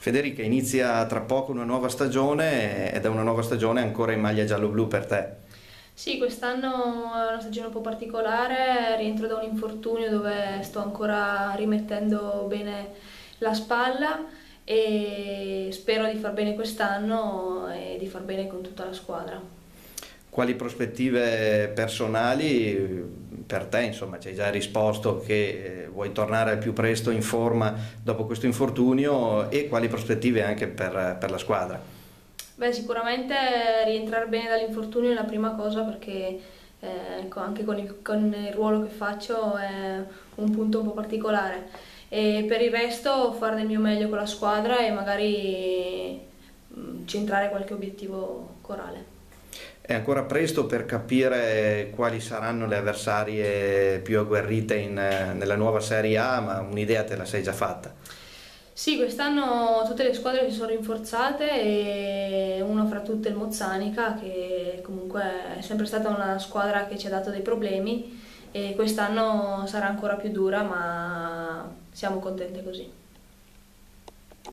Federica, inizia tra poco una nuova stagione ed è una nuova stagione ancora in maglia giallo-blu per te. Sì, quest'anno è una stagione un po' particolare, rientro da un infortunio dove sto ancora rimettendo bene la spalla e spero di far bene quest'anno e di far bene con tutta la squadra. Quali prospettive personali per te? Insomma, ci hai già risposto che vuoi tornare al più presto in forma dopo questo infortunio e quali prospettive anche per la squadra? Beh, sicuramente rientrare bene dall'infortunio è la prima cosa perché anche con il ruolo che faccio è un punto un po' particolare. E per il resto fare del mio meglio con la squadra e magari centrare qualche obiettivo corale. È ancora presto per capire quali saranno le avversarie più agguerrite nella nuova Serie A, ma un'idea te la sei già fatta. Sì, quest'anno tutte le squadre si sono rinforzate e una fra tutte il Mozzanica, che comunque è sempre stata una squadra che ci ha dato dei problemi e quest'anno sarà ancora più dura, ma siamo contenti così.